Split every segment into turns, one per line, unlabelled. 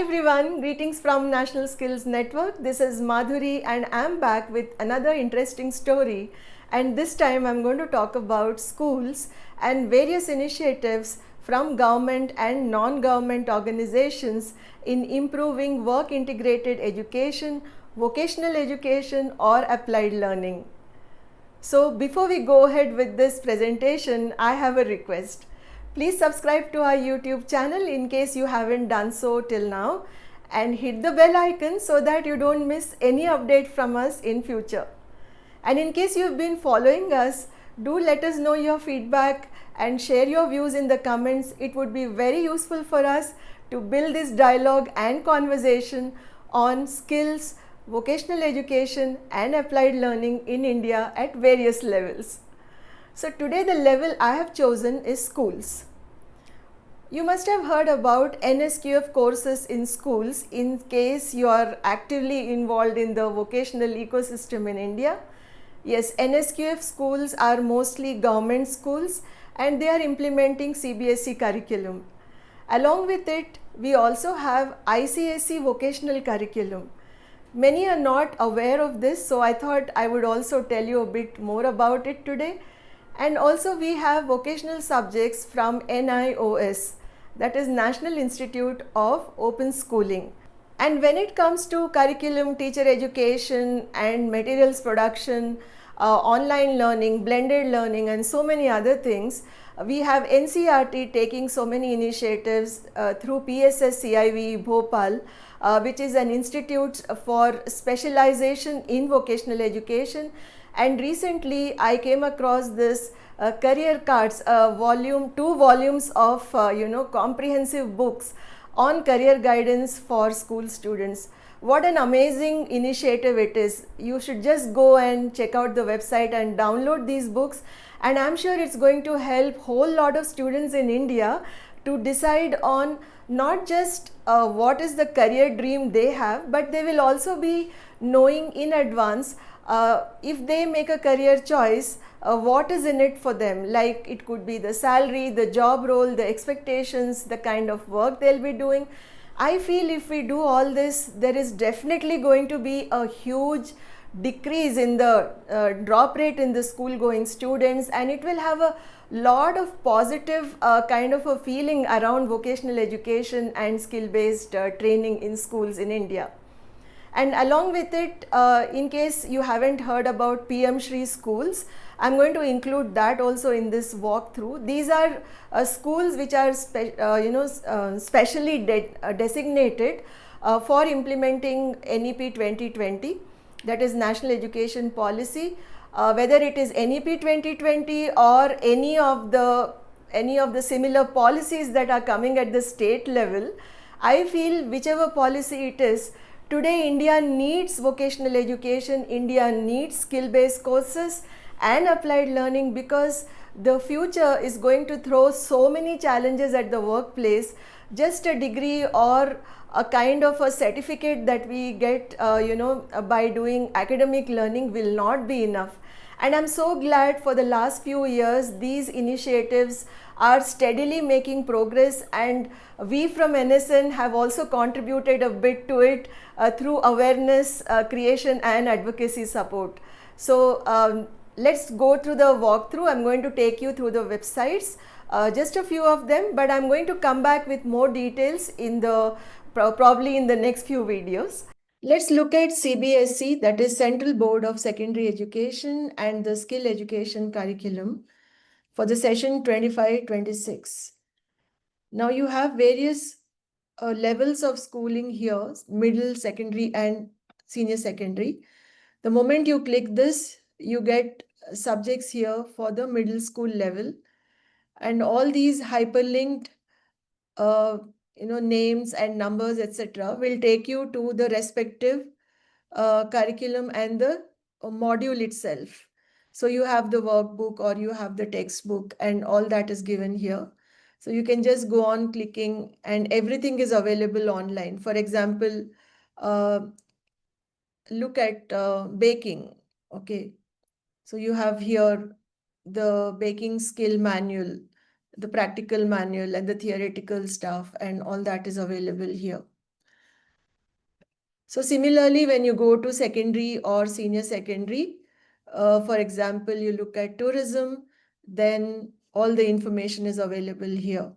everyone, greetings from National Skills Network. This is Madhuri and I'm back with another interesting story. And this time I'm going to talk about schools and various initiatives from government and non-government organizations in improving work integrated education, vocational education or applied learning. So before we go ahead with this presentation, I have a request. Please subscribe to our YouTube channel in case you haven't done so till now, and hit the bell icon so that you don't miss any update from us in future. And in case you've been following us, do let us know your feedback and share your views in the comments. It would be very useful for us to build this dialogue and conversation on skills, vocational education and applied learning in India at various levels. So today the level I have chosen is schools. You must have heard about NSQF courses in schools in case you are actively involved in the vocational ecosystem in India. Yes, NSQF schools are mostly government schools and they are implementing CBSE curriculum. Along with it, we also have ICSE vocational curriculum. Many are not aware of this, so I thought I would also tell you a bit more about it today. And also we have vocational subjects from NIOS, that is National Institute of Open Schooling. And when it comes to curriculum, teacher education and materials production, online learning, blended learning and so many other things, we have NCERT taking so many initiatives through PSS CIV Bhopal, which is an institute for specialization in vocational education. And recently I came across this careercards, two volumes of comprehensive books on career guidance for school students. What an amazing initiative it is. You should just go and check out the website and download these books, and I'm sure it's going to help whole lot of students in India to decide on not just what is the career dream they have, but they will also be knowing in advance if they make a career choice, what is in it for them. Like it could be the salary, the job role, the expectations, the kind of work they'll be doing. I feel if we do all this, there is definitely going to be a huge decrease in the drop rate in the school going students, and it will have a lot of positive kind of a feeling around vocational education and skill based training in schools in India. And along with it, in case you haven't heard about PM Shri schools, I'm going to include that also in this walkthrough. These are schools which are specially designated for implementing NEP 2020, that is National Education Policy. Whether it is NEP 2020 or any of the similar policies that are coming at the state level, I feel whichever policy it is, today India needs vocational education, India needs skill-based courses and applied learning, because the future is going to throw so many challenges at the workplace. Just a degree or a kind of a certificate that we get by doing academic learning will not be enough. And I'm so glad for the last few years these initiatives are steadily making progress, and we from NSN have also contributed a bit to it through awareness creation and advocacy support. So let's go through the walkthrough. I'm going to take you through the websites, just a few of them, but I'm going to come back with more details in the probably in the next few videos. Let's look at CBSE, that is Central Board of Secondary Education, and the Skill Education Curriculum for the session 25-26. Now you have various levels of schooling here, middle, secondary and senior secondary. The moment you click this, you get subjects here for the middle school level, and all these hyperlinked names and numbers, etc., will take you to the respective curriculum and the module itself. So you have the workbook or you have the textbook, and all that is given here. So you can just go on clicking and everything is available online. For example, look at baking. Okay, so you have here the baking skill manual, the practical manual and the theoretical stuff, and all that is available here. So similarly, when you go to secondary or senior secondary, for example, you look at tourism, then all the information is available here.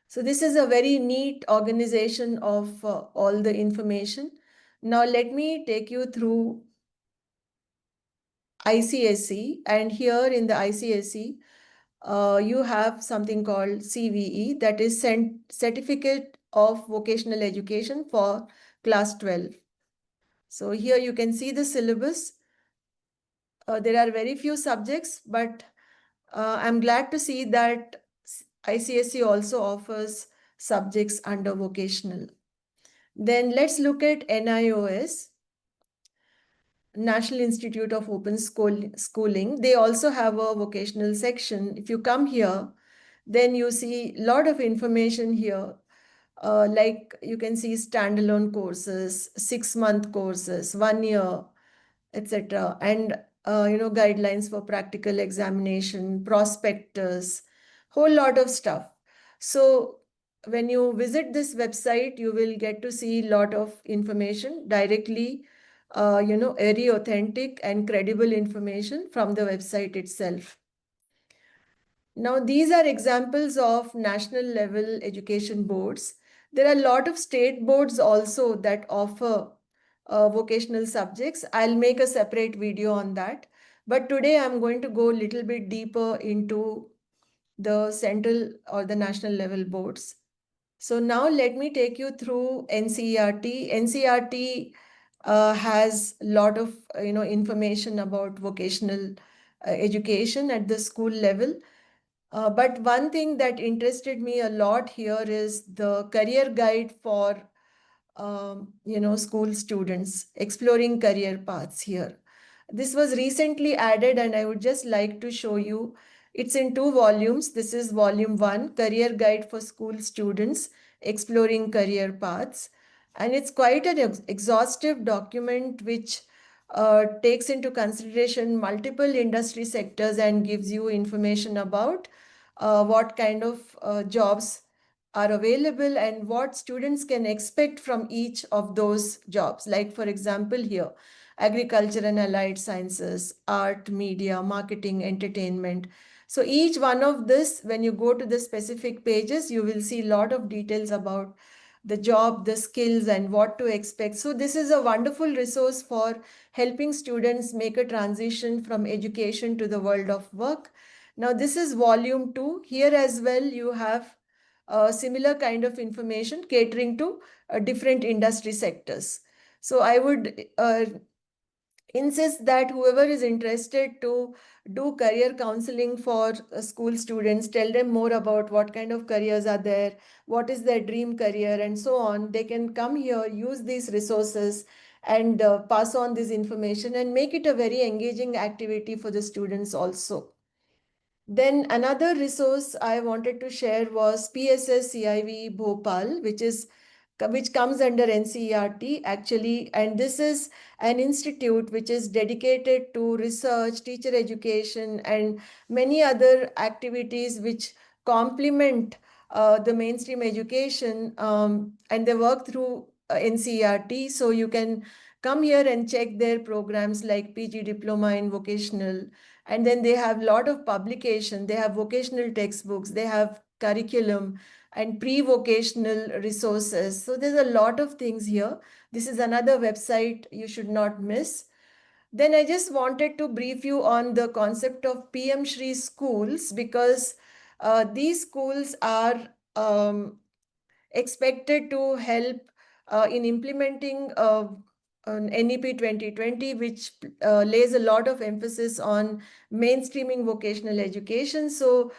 So this is a very neat organization of all the information. Now let me take you through ICSE, and here in the ICSE, you have something called CVE, that is Certificate of Vocational Education for Class 12. So here you can see the syllabus. There are very few subjects, but I'm glad to see that ICSE also offers subjects under vocational. Then let's look at NIOS, National Institute of Open Schooling. They also have a vocational section. If you come here, then you see a lot of information here. Like you can see standalone courses, 6-month courses, 1 year, etc. And guidelines for practical examination, prospectus, whole lot of stuff. So when you visit this website, you will get to see a lot of information directly, very authentic and credible information from the website itself. Now, these are examples of national level education boards. There are a lot of state boards also that offer vocational subjects. I'll make a separate video on that. But today I'm going to go a little bit deeper into the central or the national level boards. So now let me take you through NCERT. NCERT has a lot of information about vocational education at the school level. But one thing that interested me a lot here is the career guide for school students exploring career paths here. This was recently added, and I would just like to show you. It's in 2 volumes. This is volume 1, Career Guide for School Students Exploring Career Paths. And it's quite an exhaustive document which takes into consideration multiple industry sectors and gives you information about what kind of jobs are available and what students can expect from each of those jobs. Like, for example, here, agriculture and allied sciences, art, media, marketing, entertainment. So each one of this, when you go to the specific pages, you will see a lot of details about the job, the skills, and what to expect. So this is a wonderful resource for helping students make a transition from education to the world of work. Now, this is volume 2. Here as well, you have similar kind of information catering to different industry sectors. So I would insist that whoever is interested to do career counseling for school students, tell them more about what kind of careers are there, what is their dream career, and so on. They can come here, use these resources, and pass on this information and make it a very engaging activity for the students also. Then another resource I wanted to share was PSS CIV Bhopal, which comes under NCERT actually, and this is an institute which is dedicated to research, teacher education, and many other activities which complement the mainstream education, and they work through NCERT. So you can come here and check their programs like PG Diploma in Vocational, and then they have a lot of publication. They have vocational textbooks, they have curriculum and pre-vocational resources. So there's a lot of things here. This is another website you should not miss. Then I just wanted to brief you on the concept of PM Shri schools, because these schools are expected to help in implementing an NEP 2020, which lays a lot of emphasis on mainstreaming vocational education. So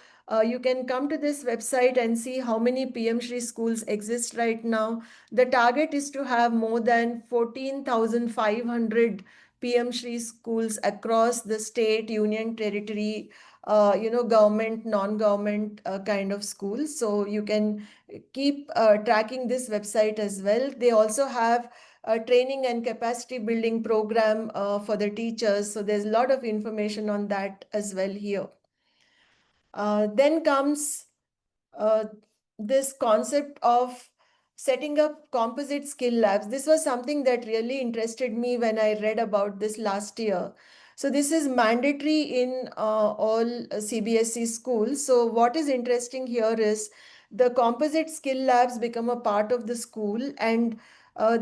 you can come to this website and see how many PM Shri schools exist right now. The target is to have more than 14,500 PM Shri schools across the state, union territory, government, non-government kind of schools. So you can keep tracking this website as well. They also have a training and capacity building program for the teachers. So there's a lot of information on that as well here. Then comes this concept of setting up composite skill labs. This was something that really interested me when I read about this last year. So this is mandatory in all CBSE schools. So what is interesting here is the composite skill labs become a part of the school, and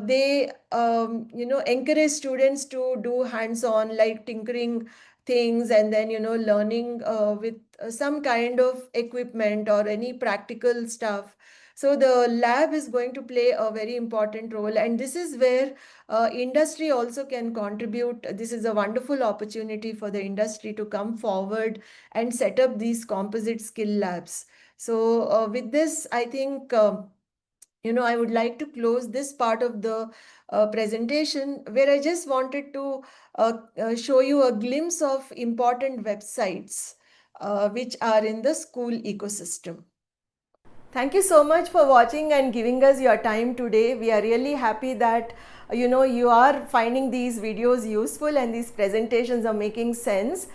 they encourage students to do hands-on, like tinkering things, and then learning with some kind of equipment or any practical stuff. So the lab is going to play a very important role, and this is where industry also can contribute. This is a wonderful opportunity for the industry to come forward and set up these composite skill labs. So with this, I think I would like to close this part of the presentation, where I just wanted to show you a glimpse of important websites which are in the school ecosystem. Thank you so much for watching and giving us your time today. We are really happy that you are finding these videos useful and these presentations are making sense.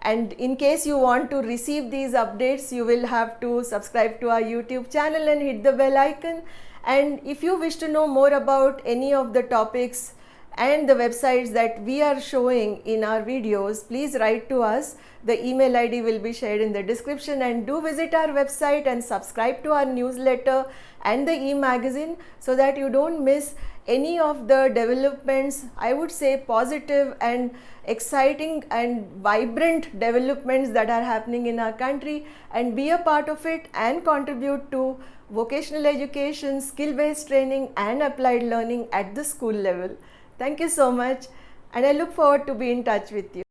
And in case you want to receive these updates, you will have to subscribe to our YouTube channel and hit the bell icon. And if you wish to know more about any of the topics and the websites that we are showing in our videos, please write to us. The email ID will be shared in the description, and do visit our website and subscribe to our newsletter and the e-magazine so that you don't miss any of the developments, I would say positive and exciting and vibrant developments that are happening in our country, and be a part of it and contribute to vocational education, skill-based training and applied learning at the school level. Thank you so much, and I look forward to be in touch with you.